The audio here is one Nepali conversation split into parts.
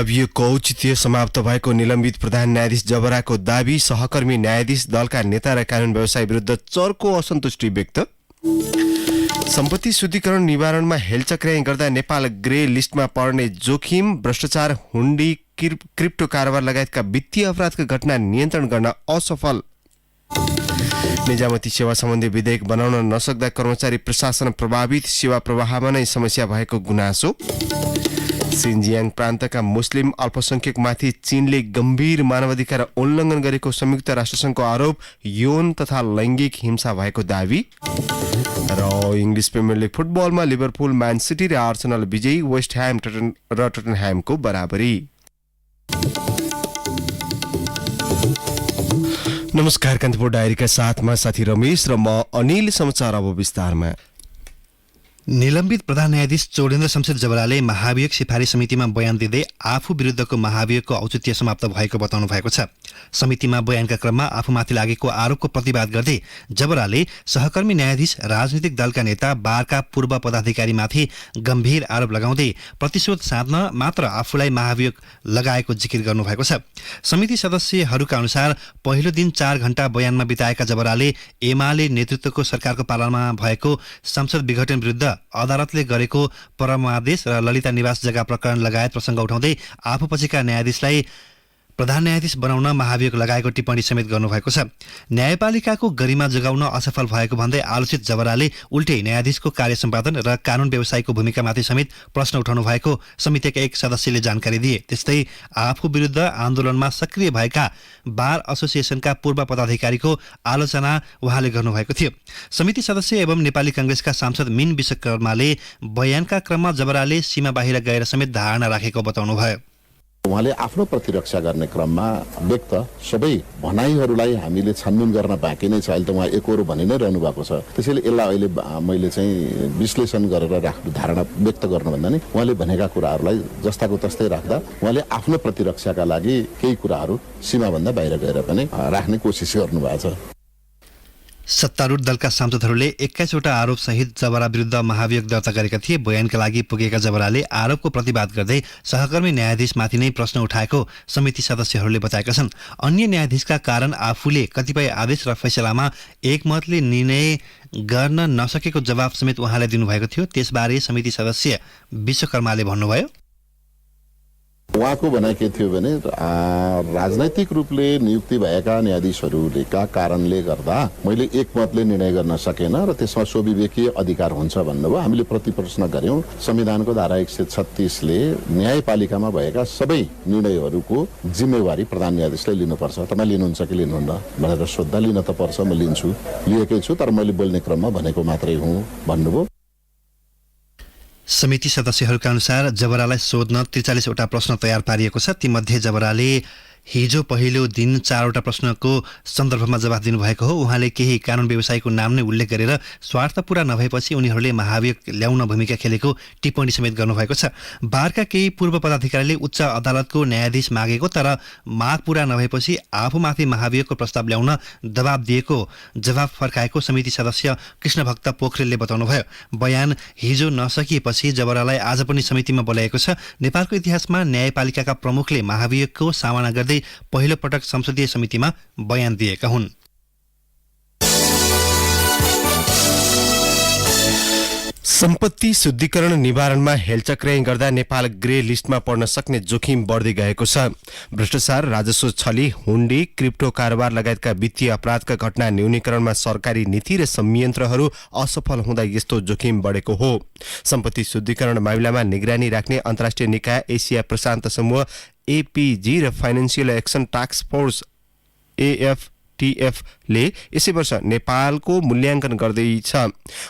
महाभियोगको औचित्य समाप्त भएको निलम्बित प्रधान न्यायाधीश जबराको दाबी, सहकर्मी न्यायाधीश दलका नेता र कानून व्यवसायी विरुद्ध चर्को असन्तुष्टि व्यक्त। सम्पत्ति शुद्धिकरण निवारणमा हेलचक्र्याइँ गर्दा नेपाल ग्रे लिस्टमा पर्ने जोखिम, भ्रष्टाचार, हुन्डी, क्रिप्टो कारोबार लगायतका वित्तीय अपराधका घटना नियन्त्रण गर्न असफल। निजामती सेवा सम्बन्धी विधेयक बनाउन नसक्दा कर्मचारी प्रशासन प्रभावित, सेवा प्रवाहमा नै समस्या भएको गुनासो। सिन्जियाङ प्रान्तका मुस्लिम अल्पसंख्यकमाथि चीनले गम्भीर मानवाधिकार उल्लङ्घन गरेको संयुक्त राष्ट्रसङ्घको आरोप, यौन तथा लैङ्गिक हिंसा भएको दावी। र इङ्ग्लिस प्रिमियर लिग फुटबलमा लिभरपुल, म्यान सिटी र आर्सेनल विजयी, वेस्ट ह्याम र टटनह्यामको बराबरी। नमस्कार, कान्तिपुर डायरीका साथमा साथी रमेश र म अनिल। समाचार अब विस्तारमा। निलम्बित प्रधान न्यायाधीश चौडेन्द्र शमशेर जबराले महाभियोग सिफारिस समितिमा बयान दिँदै आफू विरुद्धको महाभियोगको औचित्य समाप्त भएको बताउनु भएको छ। समितिमा बयानका क्रममा आफूमाथि लागेको आरोपको प्रतिवाद गर्दै जबराले सहकर्मी न्यायाधीश, राजनीतिक दलका नेता, बारका पूर्व पदाधिकारीमाथि गम्भीर आरोप लगाउँदै प्रतिशोध साध्न मात्र आफूलाई महाभियोग लगाएको जिकिर गर्नुभएको छ। समिति सदस्यहरूका अनुसार पहिलो दिन 4 घण्टा बयानमा बिताएका जबराले एमाले नेतृत्वको सरकारको पालामा भएको संसद विघटन विरुद्ध अदालतले गरेको परमादेश र ललिता निवास जग्गा प्रकरण लगायत प्रसङ्ग उठाउँदै आफूपछिका न्यायाधीशलाई प्रधान न्यायाधीश बनाउन महाभियोग लगाएको टिप्पणी समेत गर्नुभएको छ। न्यायपालिकाको गरिमा जोगाउन असफल भएको भन्दै आलोचित जबराले उल्टै न्यायाधीशको कार्य सम्पादन र कानून व्यवसायीको भूमिकामाथि समेत प्रश्न उठाउनु भएको समितिका एक सदस्यले जानकारी दिए। त्यस्तै आफू विरुद्ध आन्दोलनमा सक्रिय भएका बार एसोसिएसनका पूर्व पदाधिकारीको आलोचना उहाँले गर्नुभएको थियो। समिति सदस्य एवं नेपाली कांग्रेसका सांसद मिन विश्वकर्माले बयानका क्रममा जबराले सीमा बाहिर गएर समेत धारणा राखेको बताउनुभयो। उहाँले आफ्नो प्रतिरक्षा गर्ने क्रममा व्यक्त सबै भनाइहरूलाई हामीले छानबिन गर्न बाँकी नै छ। अहिले त उहाँ एकहोरो भनि नै रहनु भएको छ। त्यसैले यसलाई अहिले मैले चाहिँ विश्लेषण गरेर राख्नु, धारणा व्यक्त गर्नुभन्दा नि उहाँले भनेका कुराहरूलाई जस्ताको तस्तै राख्दा उहाँले आफ्नो प्रतिरक्षाका लागि केही कुराहरू सीमाभन्दा बाहिर गएर पनि राख्ने कोसिस गर्नुभएको छ। सत्तारूढ दलका सांसदहरूले 21 वटा आरोप सहित जबरा विरुद्ध महाभियोग दर्ता गरेका थिए। बयानका लागि पुगेका जबराले आरोपको प्रतिवाद गर्दै सहकर्मी न्यायाधीशमाथि नै प्रश्न उठाएको समिति सदस्यहरूले बताएका छन्। अन्य न्यायाधीशका कारण आफूले कतिपय आदेश र फैसलामा एकमतले निर्णय गर्न नसकेको जवाफ समेत उहाँले दिनुभएको थियो। त्यसबारे समिति सदस्य विश्वकर्माले भन्नुभयो, उहाँको भनाइ के थियो भने राजनैतिक रूपले नियुक्ति भएका न्यायाधीशहरूका कारणले गर्दा मैले एकमतले निर्णय गर्न सकेन र त्यसमा स्वविवेकीय अधिकार हुन्छ भन्नुभयो। हामीले प्रतिप्रश्न गर्यौं। संविधानको धारा 136 ले न्यायपालिकामा भएका सबै निर्णयहरूको जिम्मेवारी प्रधान न्यायाधीशले लिनुपर्छ। तपाईँ लिनुहुन्छ कि लिनुहुन्न भनेर सोद्धा लिन त पर्छ, म लिन्छु, लिएकै छु, तर मैले बोल्ने क्रममा भनेको मात्रै हुँ भन्नुभयो। समिति सदस्यहरूका अनुसार जबरालाई सोध्न 43 वटा प्रश्न तयार पारिएको छ। तीमध्ये जबराले हिजो पहिलो दिन 4 वटा प्रश्नको सन्दर्भमा जवाफ दिनुभएको हो। उहाँले केही कानून व्यवसायीको नाम नै उल्लेख गरेर स्वार्थ पूरा नभएपछि उनीहरूले महाभियोग ल्याउन भूमिका खेलेको टिप्पणी समेत गर्नुभएको छ। बारका केही पूर्व पदाधिकारीले उच्च अदालतको न्यायाधीश मागेको तर माग पूरा नभएपछि आफूमाथि महाभियोगको प्रस्ताव ल्याउन दबाब दिएको जवाफ फर्काएको समिति सदस्य कृष्णभक्त पोखरेलले बताउनुभयो। बयान हिजो नसकिएपछि जबरालाई आज पनि समितिमा बोलाइएको छ। नेपालको इतिहासमा न्यायपालिकाका प्रमुखले महाभियोगको सामना गर्दै पहिलो पटक संसदीय समितिमा बयान दिएका हुन्। सम्पत्ति शुद्धिकरण निवारणमा हेलचक्र्याइँ गर्दा नेपाल ग्रे लिस्टमा पर्न सक्ने जोखिम बढ्दै गएको छ। भ्रष्टाचार, राजस्व छली, हुन्डी, क्रिप्टो कारोबार लगायतका वित्तीय अपराधका घटना न्यूनीकरणमा सरकारी नीति र संयन्त्रहरू असफल हुँदा यस्तो जोखिम बढेको हो। सम्पत्ति शुद्धिकरण मामिलामा निगरानी राख्ने अन्तर्राष्ट्रिय निकाय एसिया प्रशान्त समूह एपीजी र फाइनेन्सियल एक्सन टास्क फोर्स एएफटीएफले यसै वर्ष नेपालको मूल्याङ्कन गर्दैछ।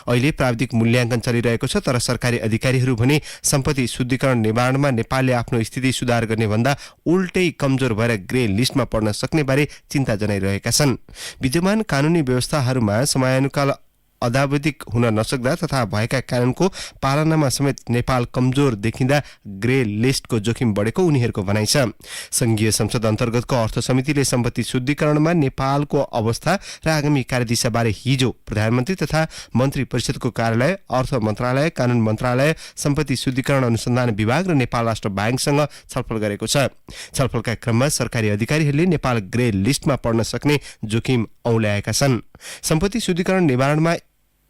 अहिले प्राविधिक मूल्याङ्कन चलिरहेको छ, तर सरकारी अधिकारीहरू भने सम्पत्ति शुद्धिकरण निवारणमा नेपालले आफ्नो स्थिति सुधार गर्ने भन्दा उल्टै कमजोर भएर ग्रे लिस्टमा पर्न सक्ने बारे चिन्ता जनाइरहेका छन्। विद्यमान कानूनी व्यवस्थाहरूमा समयानुकाल अद्यावधिक हुन नसक्दा तथा भएका कानूनको पालनामा समेत नेपाल कमजोर देखिँदा ग्रे लिस्टको जोखिम बढेको उनीहरूको भनाइ छ। संघीय संसद अन्तर्गतको अर्थ समितिले सम्पत्ति शुद्धिकरणमा नेपालको अवस्था र आगामी कार्यदिशाबारे हिजो प्रधानमन्त्री तथा मन्त्री परिषदको कार्यालय, अर्थ मन्त्रालय, कानून मन्त्रालय, सम्पत्ति शुद्धिकरण अनुसन्धान विभाग र नेपाल राष्ट्र ब्याङ्कसँग छलफल गरेको छ। छलफलका क्रममा सरकारी अधिकारीहरूले नेपाल ग्रे लिस्टमा पर्न सक्ने जोखिम औल्याएका छन्। सम्पत्ति शुद्धिकरण निवारणमा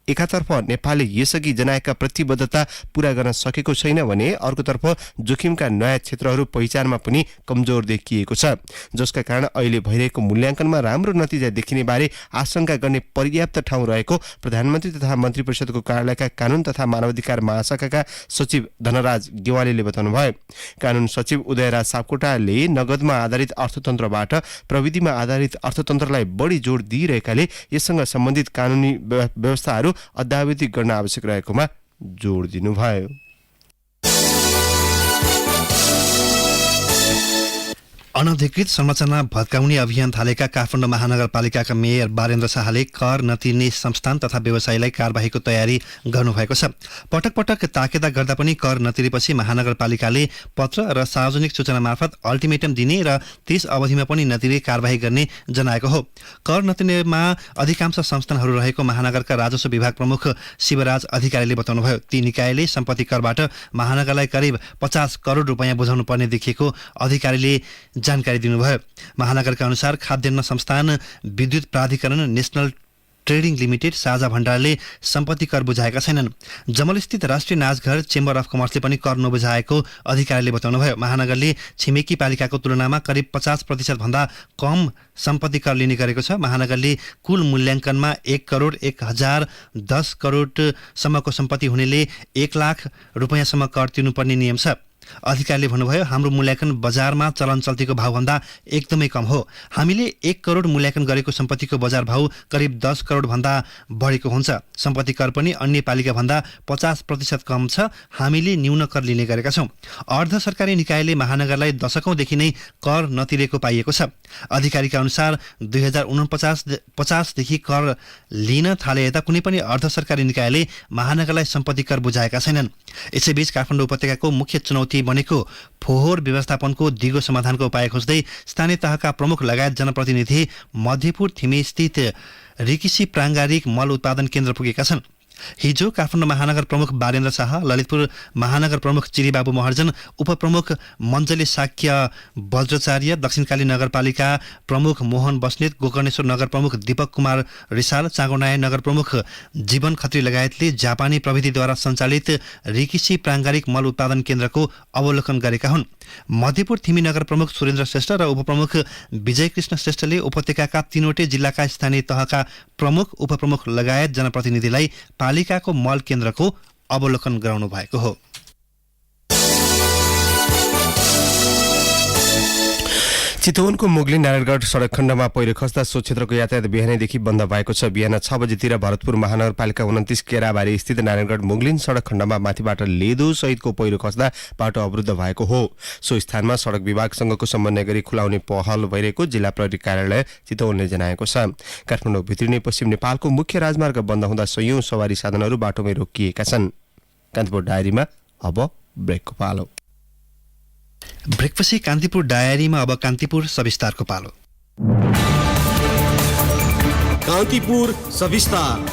एकातर्फ नेपालले यसअघि जनाएका प्रतिबद्धता पूरा गर्न सकेको छैन भने अर्कोतर्फ जोखिमका नयाँ क्षेत्रहरू पहिचानमा पनि कमजोर देखिएको छ, जसका कारण अहिले भइरहेको मूल्याङ्कनमा राम्रो नतिजा देखिने बारे आशंका गर्ने पर्याप्त ठाउँ रहेको प्रधानमन्त्री तथा मन्त्री परिषदको कार्यालयका कानून तथा मानवाधिकार महाशाखाका सचिव धनराज गेवालीले बताउनुभयो। कानून सचिव उदयराज सापकोटाले नगदमा आधारित अर्थतन्त्रबाट प्रविधिमा आधारित अर्थतन्त्रलाई बढी जोड दिइरहेकाले यससँग सम्बन्धित कानूनी व्यवस्थाहरू अद्यावधिक गर्न आवश्यक रहेकोमा जोड दिनुभयो। अनधिकृत संरचना भत्काउने अभियान थालेका काठमाडौँ महानगरपालिकाका मेयर बारेन्द्र शाहले कर नतिर्ने संस्थान तथा व्यवसायीलाई कारबाहीको तयारी गर्नुभएको छ। पटक पटक ताकेदा गर्दा पनि कर नतिरेपछि महानगरपालिकाले पत्र र सार्वजनिक सूचना मार्फत अल्टिमेटम दिने र त्यस अवधिमा पनि नतिरे कारबाही गर्ने जनाएको हो। कर नतिर्नेमा अधिकांश संस्थानहरू रहेको महानगरका राजस्व विभाग प्रमुख शिवराज अधिकारीले बताउनुभयो। ती निकायले सम्पत्ति करबाट महानगरलाई करिब 50 करोड रुपियाँ बुझाउनु पर्ने देखिएको अधिकारीले जानकारी दिनुभयो। महानगरका अनुसार खाद्यान्न संस्थान, विद्युत प्राधिकरण, नेशनल ट्रेडिङ लिमिटेड, साझा भण्डारले सम्पत्ति कर बुझाएका छैनन्। जमलस्थित राष्ट्रिय नाचघर चेम्बर अफ कमर्सले पनि कर नबुझाएको अधिकारीले बताउनुभयो। महानगरले छिमेकी पालिकाको तुलनामा करिब 50% भन्दा कम सम्पत्ति कर लिने गरेको छ। महानगरले कुल मूल्याङ्कनमा 1 करोड 1,010 करोडसम्मको सम्पत्ति हुनेले 1 लाख रुपियाँसम्म कर तिर्नुपर्ने नियम छ। अधिकारीले भन्नुभयो, हाम्रो मूल्याङ्कन बजारमा चलन चल्तीको भावभन्दा एकदमै कम हो। हामीले 1 करोड मूल्याङ्कन गरेको सम्पत्तिको बजार भाव करिब 10 करोड भन्दा बढेको हुन्छ। सम्पत्ति कर पनि अन्य पालिका भन्दा 50% कम छ। हामीले न्यून कर लिने गरेका छौँ। अर्ध सरकारी निकायले महानगरलाई दशकौंदेखि नै कर नतिरेको पाइएको छ। अधिकारीका अनुसार 2049 देखि कर लिन थाले यता कुनै पनि अर्ध सरकारी निकायले महानगरलाई सम्पत्ति कर बुझाएका छैनन्। यसैबीच काठमाडौँ उपत्यकाको मुख्य चुनौती बनेको फोहोर व्यवस्थापनको दिगो समाधानको उपाय खोज्दै स्थानीय तहका प्रमुख लगायत जनप्रतिनिधि मध्यपुर थिमी स्थित रिकिसी प्राङ्गारिक मल उत्पादन केन्द्र पुगेका छन्। हिजो काठमाडौँ महानगर प्रमुख बारेन्द्र शाह, ललितपुर महानगर प्रमुख चिरीबाबु महर्जन, उपप्रमुख मञ्जली साक्य वज्राचार्य, दक्षिणकाली नगरपालिका प्रमुख मोहन बस्नेत, गोकर्णेश्वर नगर प्रमुख दीपक कुमार रिसाल, चाँगुनाय नगर प्रमुख जीवन खत्री लगायतले जापानी प्रविधिद्वारा सञ्चालित रिकिसी प्राङ्गारिक मल उत्पादन केन्द्रको अवलोकन गरेका हुन्। मध्यपुर थिमी नगर प्रमुख सुरेन्द्र श्रेष्ठ र उपप्रमुख विजयकृष्ण श्रेष्ठले उपत्यकाका 3वटै जिल्लाका स्थानीय तहका प्रमुख, उपप्रमुख लगायत जनप्रतिनिधिलाई पालिकाको मल केन्द्रको अवलोकन गराउनु भएको हो। चितवनको मुगलिन नारायणगढ सडक खण्डमा पहिरो खस्दा सो क्षेत्रको यातायात बिहानैदेखि बन्द भएको छ। बिहान 6 बजेतिर भरतपुर महानगरपालिका 29 केराबारी स्थित नारायणगढ मुगलिन सडक खण्डमा माथिबाट लेदो सहितको पहिरो खस्दा बाटो अवरुद्ध भएको हो। सो स्थानमा सडक विभागसँगको समन्वय गरी खुलाउने पहल भइरहेको जिल्ला प्रहरी कार्यालय चितवनले जनाएको छ। काठमाडौँ भित्रिने पश्चिम नेपालको मुख्य राजमार्ग बन्द हुँदा सयौं सवारी साधनहरू बाटोमै रोकिएका छन्। कान्तिपुर डायरीमा अब ब्रेकको पालो। ब्रेकपछि कान्तिपुर डायरीमा अब कान्तिपुर सविस्तारको पालो। कान्तिपुर सविस्तार।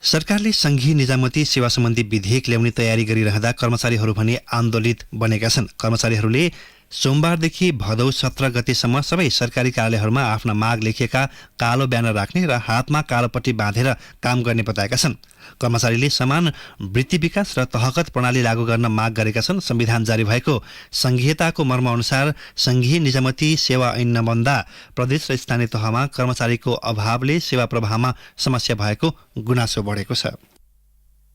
सरकारले संघीय निजामती सेवा सम्बन्धी विधेयक ल्याउने तयारी गरिरहँदा कर्मचारीहरू भने आन्दोलित बनेका छन्। कर्मचारीहरूले सोमबारदेखि भदौ 17 गतेसम्म सबै सरकारी कार्यालयहरूमा आफ्ना माग लेखिएका कालो ब्यानर राख्ने र हातमा कालोपट्टि बाँधेर काम गर्ने बताएका छन्। कर्मचारीले समान वृत्ति विकास र तहगत प्रणाली लागू गर्न माग गरेका छन्। संविधान जारी भएको संघीयताको मर्मअनुसार संघीय निजामती सेवा ऐन नबन्दा प्रदेश र स्थानीय तहमा कर्मचारीको अभावले सेवा प्रवाहमा समस्या भएको गुनासो बढेको छ।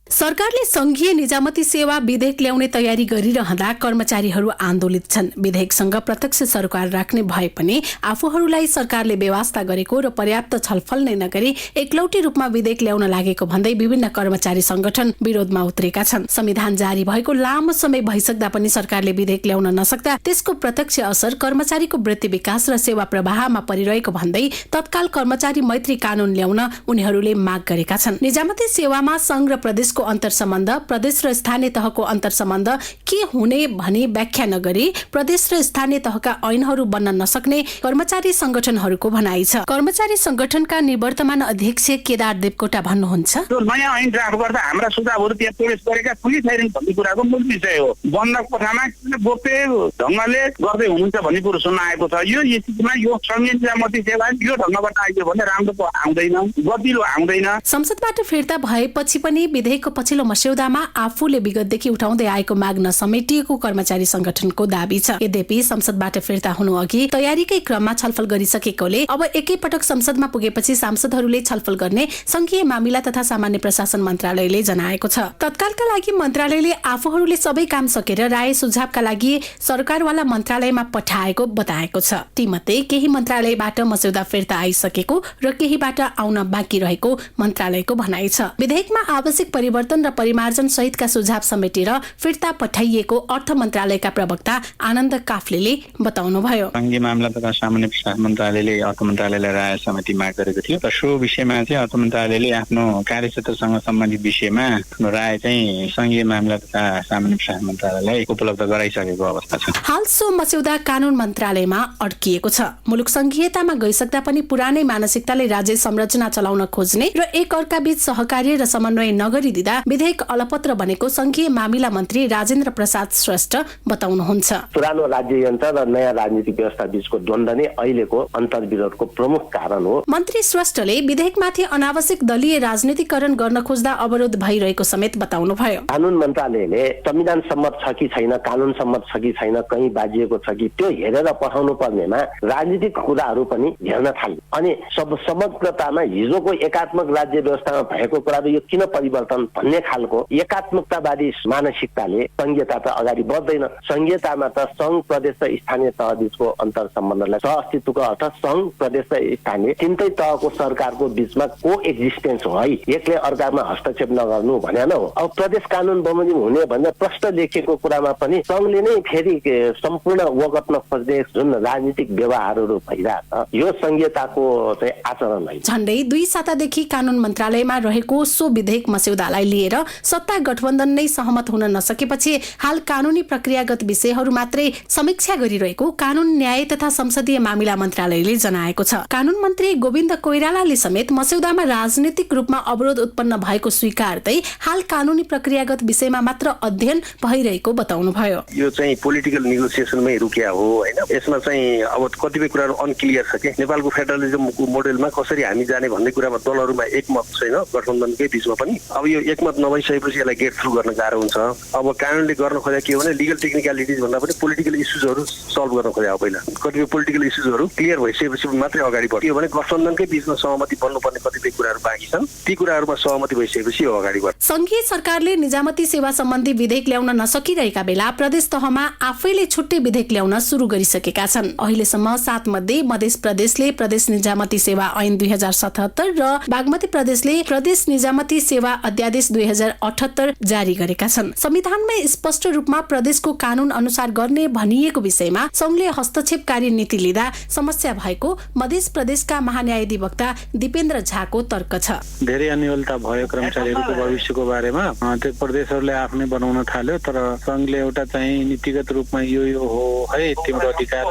सरकारले संघीय निजामती सेवा विधेयक ल्याउने तयारी गरिरहँदा कर्मचारीहरू आन्दोलित छन्। विधेयकसँग प्रत्यक्ष सरोकार राख्ने भए पनि आफूहरूलाई सरकारले व्यवस्था गरेको र पर्याप्त छलफल नै नगरी एकलौटी रूपमा विधेयक ल्याउन लागेको भन्दै विभिन्न कर्मचारी संगठन विरोधमा उत्रेका छन्। संविधान जारी भएको लामो समय भइसक्दा पनि सरकारले विधेयक ल्याउन नसक्दा त्यसको प्रत्यक्ष असर कर्मचारीको वृत्ति विकास र सेवा प्रवाहमा परिरहेको भन्दै तत्काल कर्मचारी मैत्री कानून ल्याउन उनीहरूले माग गरेका छन्। निजामती सेवामा संघ र प्रदेशको अन्तर्सम्बन्ध, प्रदेश र स्थानीय तहको अन्तर्सम्बन्ध के हुने भनी व्याख्या नगरी प्रदेश र स्थानीय तहका ऐनहरू बन्न नसक्ने कर्मचारी संगठनहरूको भनाइ छ। कर्मचारी संगठनका निवर्तमान अध्यक्ष केदार देवकोटा भन्नुहुन्छ, त्यो नयाँ ऐन ड्राफ्ट गर्दा हाम्रा सुझावहरू त्यहाँ पेश गरेका कुनै छैनन् भन्ने कुराको मूल विषय हो। बन्द कोठामा गोप्य ढङ्गले गर्दै हुनुहुन्छ भन्ने कुरो सुन्न आएको छ। यो स्थितिमा यो संघीय निजामती सेवा यो ढङ्गबाट आइयो भने राम्रो आउँदैन, गतिलो आउँदैन। संसदबाट फिर्ता भएपछि पनि विधेयकको पछिल्लो मस्यौदामा आफूले विगतदेखि उठाउँदै आएको माग नसमेटिएको कर्मचारी संगठनको दाबी छ। यद्यपि संसदबाट फिर्ता हुनु अघि तयारीकै क्रममा छलफल गरिसकेकोले अब एकैपटक संसदमा पुगेपछि सांसदहरूले छलफल गर्ने संघीय मामिला तथा सामान्य प्रशासन मन्त्रालयले जनाएको छ। तत्कालका लागि मन्त्रालयले आफूहरूले सबै काम सकेर राय सुझावका लागि सरकारवाला मन्त्रालयमा पठाएको बताएको छ। तीमध्ये केही मन्त्रालयबाट मस्यौदा फिर्ता आइसकेको र केहीबाट आउन बाँकी रहेको मन्त्रालयको भनाइ छ। विधेयकमा आवश्यक परिवर्तन र परिमार्जन सहितका सुझाव समेटेर फिर्ता पठाइएको अर्थ मन्त्रालयका प्रवक्ता आनन्द काफ्लेले बताउनुभयो। संघीय मामला तथा सामान्य प्रशासन मन्त्रालयले अर्थ मन्त्रालयलाई राय समिति माग गरेको थियो र सो विषयमा चाहिँ अर्थ मन्त्रालयले आफ्नो कार्यक्षेत्रसँग सम्बन्धित विषयमा आफ्नो राय चाहिँ संघीय मामला तथा सामान्य प्रशासन मन्त्रालयलाई उपलब्ध गराइसकेको अवस्था छ। हाल सो मस्यौदा कानून मन्त्रालयमा अड्किएको छ। मुलुक संघीयतामा गइसक्दा पनि पुरानै मानसिकताले राज्य संरचना चलाउन खोज्ने र एक अर्काबीच सहकार्य र समन्वय नगरिदिँदा विधेयक अलपत्र बनेको संघीय मामिला मन्त्री राजेन्द्र प्रसाद श्रेष्ठ बताउनुहुन्छ। पुरानो राज्य यन्त्र र नयाँ राजनीतिक व्यवस्था बीचको द्वन्द्व नै अहिलेको अन्तर्विरोधको प्रमुख कारण हो। मन्त्री श्रेष्ठले विधेयकमाथि अनावश्यक दलीय राजनीतिकरण गर्न खोज्दा अवरोध भइरहेको समेत बताउनुभयो। कानून मन्त्रालयले संविधान सम्मत छ कि छैन, कानून सम्मत छ कि छैन, कहीँ बाजिएको छ कि त्यो हेरेर पठाउनु पर्नेमा राजनीतिक कुराहरू पनि हेर्न थाल्यो। अनि समग्रतामा हिजोको एकात्मक राज्य व्यवस्थामा भएको कुराहरू यो किन परिवर्तन भन्ने खालको एकात्मकतावादी मानसिकताले संघीयता त अगाडि बढ्दैन। संघीयतामा त संघ, प्रदेश र स्थानीय तह बीचको अन्तर सम्बन्धलाई सह-अस्तित्वको अर्थ संघ, प्रदेश र स्थानीय तिनटै तहको सरकारको बीचमा को एक्जिस्टेन्स हो है, एकले अर्कामा हस्तक्षेप नगर्नु भने न हो। अब प्रदेश कानून बमोजिम हुने भन्ने प्रश्न लेखिएको कुरामा पनि संघले नै फेरि सम्पूर्ण वगत्न खोज्ने जुन राजनीतिक व्यवहारहरू भइरहेछ यो संघीयताको चाहिँ आचरण है। झण्डै 2 सातादेखि कानून मन्त्रालयमा रहेको सो विधेयक मस्यौदालाई लिएर सत्ता गठबन्धन नै सहमत हुन नसकेपछि हाल कानूनी प्रक्रियागत विषयहरू मात्रै समीक्षा गरिरहेको कानून, न्याय तथा संसदीय मामिला मन्त्रालयले जनाएको छ। कानून मन्त्री गोविन्द कोइरालाले समेत मस्यौदामा राजनीतिक रूपमा अवरोध उत्पन्न भएको स्वीकार्दै हाल कानूनी प्रक्रियागत विषयमा मात्र अध्ययन भइरहेको बताउनुभयो। यो चाहिँ पोलिटिकल नेगोसिएसनमै रुकिया हो हैन। यसमा चाहिँ अब कतिपय कुराहरू अनक्लियर छ के नेपालको फेडरलिजमको मोडेलमा कसरी हामी जाने भन्ने कुरामा दलहरूमा एकमत छैन गठबन्धनकै बीचमा पनि। अब यो एकमत नभइसकेपछि यसलाई गेट थ्रु गर्न गाह्रो हुन्छ। अब कानूनले गर्न खोजेको के हो भने लिगल टेक्निकलिटिज भन्दा पनि पोलिटिकल इस्युजहरू सल्भ गर्न खोजेको पहिला। कतिपय पोलिटिकल इस्युजहरू क्लियर भइसकेपछि मात्रै अगाडि बढ्यो भने गठबन्धनकै बीचमा सहमति बन्नुपर्ने कतिपय कुराहरू बाँकी छन्, ती कुराहरूमा सहमति भइसकेपछि यो अगाडि बढ्छ। संघीय सरकारले निजामती सेवा सम्बन्धी विधेयक ल्याउन नसकिरहेका बेला प्रदेश तहमा आफैले छुट्टै विधेयक ल्याउन सुरु गरिसकेका छन्। अहिलेसम्म 7 मध्ये मध्य प्रदेशले प्रदेश निजामती सेवा ऐन 2077 र बागमती प्रदेशले प्रदेश निजामती सेवा अध्यादेश 2078 जारी गरेका छन्। संविधानमै स्पष्ट रूपमा प्रदेशको कानून अनुसार गर्ने भनिएको विषयमा संघले हस्तक्षेपकारी नीति लिँदा समस्या भएको मध्य प्रदेशका महान्यायाधिवक्ता दिपेन्द्र झाको तर्क छ। धेरै अनियमितता भयो कर्मचारीहरूको भविष्यको बारेमा त्यो प्रदेशहरूले आफ्नै बनाउन थाल्यो, तर संघले एउटा चाहिँ नीतिगत रूपमा यो हो है तिम्रो अधिकार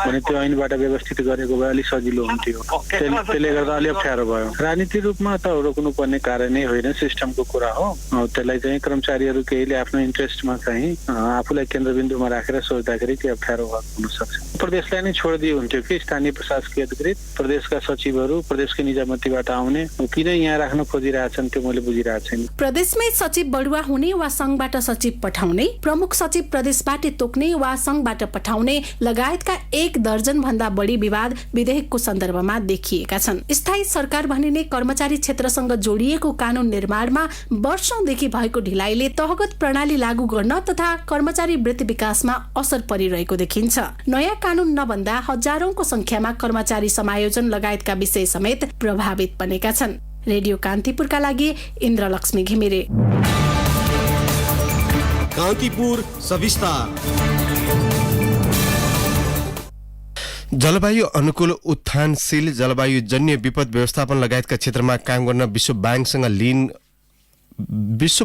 भने त्यो ऐनबाट व्यवस्थित गरेको भए अलिक सजिलो हुन्थ्यो। त्यसले गर्दा अलिक अप्ठ्यारो भयो। राजनीतिक रूपमा त रोक्नु पर्ने कार्य नै होइन, सिस्टमको कुरा हो। त्यसलाई चाहिँ कर्मचारीहरू केहीले आफ्नो इन्ट्रेस्टमा चाहिँ आफूलाई केन्द्रबिन्दुमा राखेर सोच्दाखेरि त्यो अप्ठ्यारो हुन सक्छ। प्रदेशलाई नै छोडिदिए हुन्थ्यो कि स्थानीय प्रशासकीय अधिकृत प्रदेशका सचिवहरू प्रदेशकै निजामतीबाट आउने किन यहाँ राख्न खोजिरहेछन् त्यो मैले बुझिरहेको छैन। प्रदेशमै सचिव बढुवा हुने वा संघबाट सचिव पठाउने, प्रमुख सचिव प्रदेशबाट तोक्ने वा संघबाट पठाउने लगायतका 1 दर्जन भन्दा बढी विवाद विधेयकको सन्दर्भमा देखिएका छन्। स्थायी सरकार भनिने कर्मचारी क्षेत्रसँग जोडिएको कानून निर्माणमा वर्षौंदेखि भएको ढिलाइले तहगत प्रणाली लागू गर्न तथा कर्मचारी वृत्ति विकासमा असर परिरहेको देखिन्छ। नयाँ कानून नबन्दा हजारौंको संख्यामा कर्मचारी समायोजन लगायतका विषय समेत प्रभावित बनेका छन्। रेडियो कान्तिपुरका लागि इन्द्रलक्ष्मी घिमिरे। कान्तिपुर सविस्तार। जलवायु अनुकूल उत्थानशील जलवायुजन्य विपद व्यवस्थापन लगायतका क्षेत्रमा काम गर्न विश्व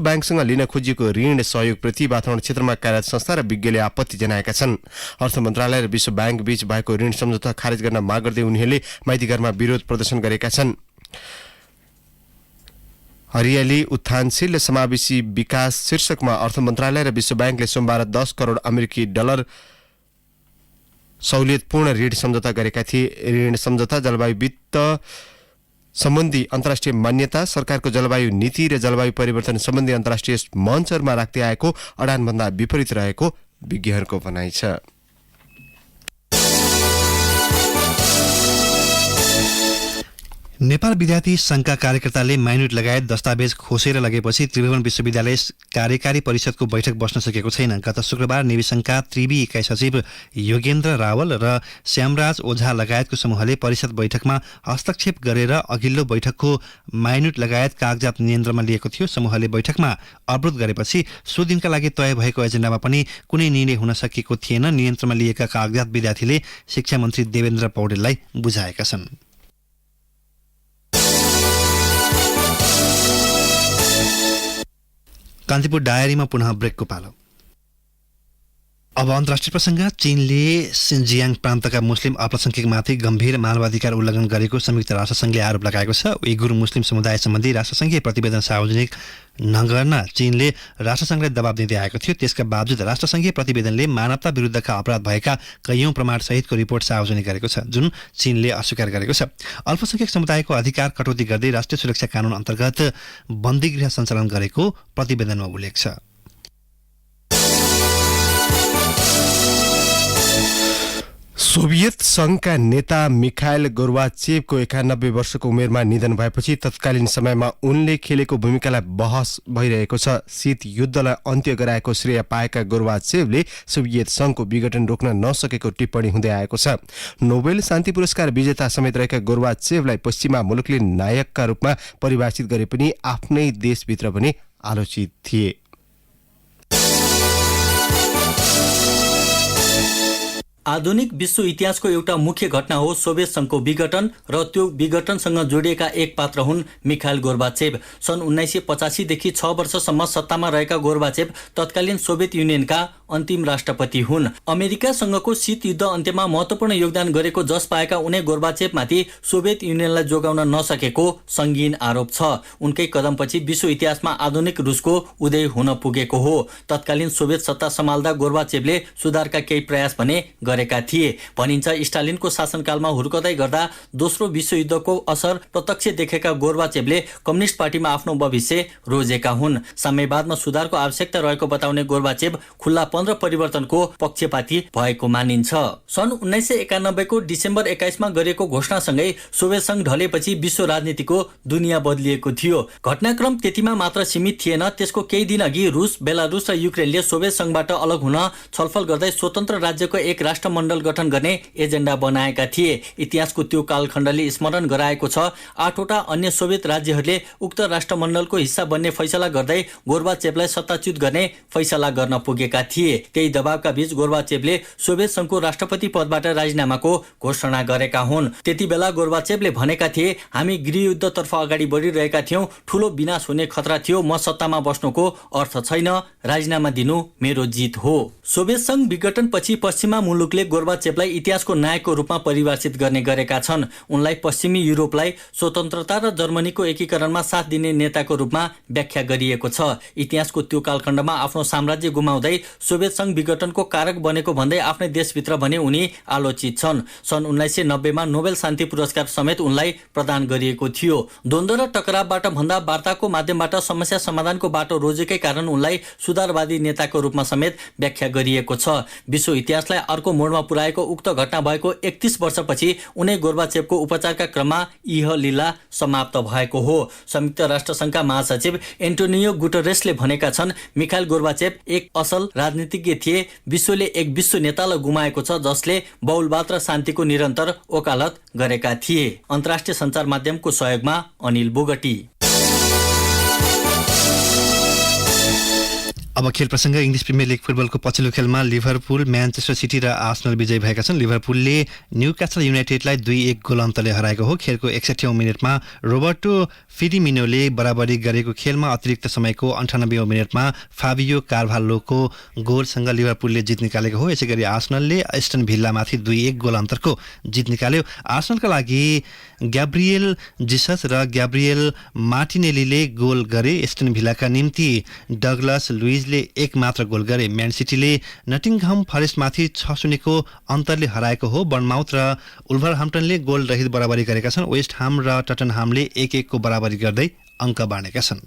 ब्याङ्कसँग लिन खोजिएको ऋण सहयोगप्रति वातावरण क्षेत्रमा कार्यरत संस्था र विज्ञले आपत्ति जनाएका छन्। अर्थ मन्त्रालय र विश्व ब्याङ्क बीच भएको ऋण सम्झौता खारेज गर्न माग गर्दै उनीहरूले माइतीघरमा विरोध प्रदर्शन गरेका छन्। हरियाली उत्थानशील र समावेशी विकास शीर्षकमा अर्थ मन्त्रालय र विश्व ब्याङ्कले सोमबार 10 करोड अमेरिकी डलर सहुलियतपूर्ण ऋण सम्झौता गरेका थिए। ऋण सम्झौता जलवायु वित्त सम्बन्धी अन्तर्राष्ट्रिय मान्यता, सरकारको जलवायु नीति र जलवायु परिवर्तन सम्बन्धी अन्तर्राष्ट्रिय मञ्चहरूमा राख्दै आएको अडानभन्दा विपरीत रहेको विज्ञहरूको भनाइ छ। नेपाल विद्यार्थी संघका कार्यकर्ताले माइनोट लगायत दस्तावेज खोसेर लगेपछि त्रिभुवन विश्वविद्यालय कार्यकारी परिषदको बैठक बस्न सकेको छैन। गत शुक्रबार नेवी संघका त्रिवी इकाइ सचिव योगेन्द्र रावल र श्यामराज ओझा लगायतको समूहले परिषद बैठकमा हस्तक्षेप गरेर अघिल्लो बैठकको माइनोट लगायत कागजात नियन्त्रणमा लिएको थियो। समूहले बैठकमा अवरोध गरेपछि सो दिनका लागि तय भएको एजेन्डामा पनि कुनै निर्णय हुन सकेको थिएन। नियन्त्रणमा लिएका कागजात विद्यार्थीले शिक्षा मन्त्री देवेन्द्र पौडेललाई बुझाएका छन्। कान्तिपुर डायरीमा पुनः ब्रेकको पालो। अब अन्तर्राष्ट्रिय प्रसङ्ग। चीनले सिन्जियाङ प्रान्तका मुस्लिम अल्पसंख्यकमाथि गम्भीर मानवाधिकार उल्लङ्घन गरेको संयुक्त राष्ट्रसङ्घले आरोप लगाएको छ। उइगुर मुस्लिम समुदाय सम्बन्धी राष्ट्रसङ्घीय प्रतिवेदन सार्वजनिक नगर्न चीनले राष्ट्रसङ्घलाई दबाब दिँदै आएको थियो। त्यसका बावजुद राष्ट्रसङ्घीय प्रतिवेदनले मानवता विरुद्धका अपराध भएका कैयौं प्रमाणसहितको रिपोर्ट सार्वजनिक गरेको छ, जुन चीनले अस्वीकार गरेको छ। अल्पसंख्यक समुदायको अधिकार कटौती गर्दै राष्ट्रिय सुरक्षा कानून अन्तर्गत बन्दीगृह सञ्चालन गरेको प्रतिवेदनमा उल्लेख छ। सोभियत संघका नेता मिखाइल गोर्बाचेभको 91 वर्षको उमेरमा निधन भएपछि तत्कालीन समयमा उनले खेलेको भूमिकालाई बहस भइरहेको छ। शीत युद्धलाई अन्त्य गराएको श्रेय पाएका गोर्बाचेभले सोभियत संघको विघटन रोक्न नसकेको टिप्पणी हुँदै आएको छ। नोबेल शान्ति पुरस्कार विजेता समेत रहेका गोर्बाचेभलाई पश्चिमा मुलुकले नायकका रूपमा परिभाषित गरे पनि आफ्नै देशभित्र पनि आलोचित थिए। आधुनिक विश्व इतिहासको एउटा मुख्य घटना हो सोभियत संघको विघटन र त्यो विघटनसँग जोडिएका एक पात्र हुन् मिखाइल गोर्बाचेभ। सन् 1985 देखि 6 वर्षसम्म सत्तामा रहेका गोर्बाचेभ तत्कालीन सोभियत युनियनका अन्तिम राष्ट्रपति हुन्। अमेरिकासँगको शीत युद्ध अन्त्यमा महत्त्वपूर्ण योगदान गरेको जस पाएका उनै गोर्बाचेभमाथि सोभियत युनियनलाई जोगाउन नसकेको संगीन आरोप छ। उनकै कदमपछि विश्व इतिहासमा आधुनिक रुसको उदय हुन पुगेको हो। तत्कालीन सोभियत सत्ता सम्हाल्दा गोर्बाचेभले सुधारका केही प्रयास भने गरेका थिए। भनिन्छ स्टालिनको शासनकालमा हुर्कदै गर्दा दोस्रो विश्वयुद्धको असर प्रत्यक्ष देखेका गोर्बाचेभले कम्युनिस्ट पार्टीमा आफ्नो भविष्य रोजेका हुन्। साम्यवादमा सुधारको आवश्यकता रहेको बताउने गोर्बाचेभ खुल्लापन र परिवर्तनको पक्षपाती भएको मानिन्छ। सन् 1991 को डिसेम्बर 21 मा गरिएको घोषणासँगै सोभियत संघ ढलेपछि विश्व राजनीतिको दुनियाँ बदलिएको थियो। घटनाक्रम त्यतिमा मात्र सीमित थिएन। त्यसको केही दिन अघि रुस, बेलारुस र युक्रेनले सोभियत संघबाट अलग हुन छलफल गर्दै स्वतन्त्र राज्यको एक राष्ट्रमण्डल गठन गर्ने एजेन्डा बनाएका थिए। इतिहासको त्यो कालखण्डले स्मरण गराएको छ 8 वटा अन्य सोभियत राज्यहरूले उक्त राष्ट्रमण्डलको हिस्सा बन्ने फैसला गर्दै गोर्बाचेभलाई सत्ताच्युत गर्ने फैसला गर्न पुगेका थिए। त्यही दबावका बीच गोर्बाचेभले सोभियत संघको राष्ट्रपति पदबाट राजीनामाको घोषणा गरेका हुन्। त्यति बेला गोर्बाचेभले भनेका थिए, हामी गृहयुद्धतर्फ अगाडि बढिरहेका थियौं, ठूलो विनाश हुने खतरा थियो, म सत्तामा बस्नुको अर्थ छैन, राजीनामा दिनु मेरो जित हो। सोभियत संघ विघटनपछि पश्चिमा मुलुकले गोर्बाचेभलाई इतिहासको नायकको रूपमा परिभाषित गर्ने गरेका छन्। उनलाई पश्चिमी युरोपलाई स्वतन्त्रता र जर्मनीको एकीकरणमा साथ दिने नेताको रूपमा व्याख्या गरिएको छ। इतिहासको त्यो कालखण्डमा आफ्नो साम्राज्य गुमाउँदै सोभियत संघ विघटनको कारक बनेको भन्दै आफ्नै देशभित्र भने उनी आलोचित छन्। सन् 1990मा नोबेल शान्ति पुरस्कार समेत उनलाई प्रदान गरिएको थियो। द्वन्द्व र टकरावबाट भन्दा वार्ताको माध्यमबाट समस्या समाधानको बाटो रोजेकै कारण उनलाई सुधारवादी नेताको रूपमा समेत व्याख्या गरिएको छ। विश्व इतिहासलाई अर्को मोडमा पुर्याएको उक्त घटना भएको 31 वर्षपछि उनै गोर्बाचेभको उपचारका क्रममा यह लीला समाप्त भएको हो। संयुक्त राष्ट्र संघका महासचिव एन्टोनियो गुटरेसले भनेका छन्, मिखाइल गोर्बाचेभ एक असल राजनीतिज्ञ थिए। विश्वले एक विश्व नेतालाई गुमाएको छ जसले बहुलवाद र शान्तिको निरन्तर वकालत गरेका थिए। अन्तर्राष्ट्रिय सञ्चार माध्यमको सहयोगमा अनिल बोगटी। अब खेल प्रसङ्ग। इङ्ग्लिस प्रिमियर लिग फुटबलको पछिल्लो खेलमा लिभरपुल, म्यानचेस्टर सिटी र आर्सेनल विजयी भएका छन्। लिभरपुलले न्युकासल युनाइटेडलाई 2-1 गोल अन्तरले हराएको हो। खेलको 61औं मिनेटमा रोबर्टो फिरिमिनोले बराबरी गरेको खेलमा अतिरिक्त समयको 98औं मिनेटमा फाबियो कार्भालोको गोलसँग लिभरपुलले जित निकालेको हो। यसैगरी आर्सेनलले एस्टन भिल्लामाथि 2-1 गोल अन्तरको जित निकाल्यो। आर्सेनलका लागि ग्याब्रिएल जिसस र ग्याब्रिएल मार्टिनेलीले गोल गरे। एस्टन भिल्लाका निम्ति डगलस लुइजले एक मात्र गोल गरे। म्यान सिटीले नटिङहम फरेस्टमाथि 6-0 को अन्तरले हराएको हो। बर्नमाउथ र वुल्भरह्याम्पटनले गोल रहित बराबरी गरेका छन्। वेस्ट हाम र टटनहामले 1-1 को बराबरी गर्दै अङ्क बाँडेका छन्।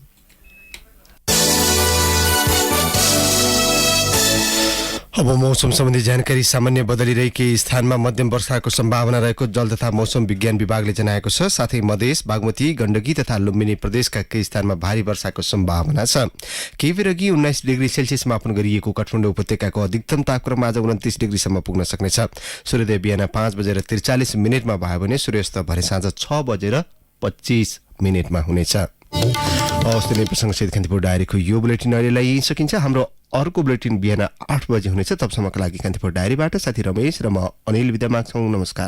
अब मौसम सम्बन्धी जानकारी। सामान्य बदलिरहेकै स्थानमा मध्यम वर्षाको सम्भावना रहेको जल तथा मौसम विज्ञान विभागले जनाएको छ। साथै मधेस, बागमती, गण्डकी तथा लुम्बिनी प्रदेशका केही स्थानमा भारी वर्षाको सम्भावना छ। केही बेर अघि 19 डिग्री सेल्सियस मापन गरिएको काठमाडौँ उपत्यकाको अधिकतम तापक्रम आज 29 डिग्रीसम्म पुग्न सक्नेछ। सूर्योदय बिहान 5:43 भयो भने सूर्यास्त भरे साँझ 6:25 हुनेछ। हवस्, नै प्रसङ्गसहित कान्तिपुर डायरीको यो बुलेटिन अहिलेलाई यहीँ सकिन्छ। हाम्रो अर्को बुलेटिन बिहान 8 बजे हुनेछ। तबसम्मका लागि कान्तिपुर डायरीबाट साथी रमेश र म अनिल विदा माग्छौँ। नमस्कार।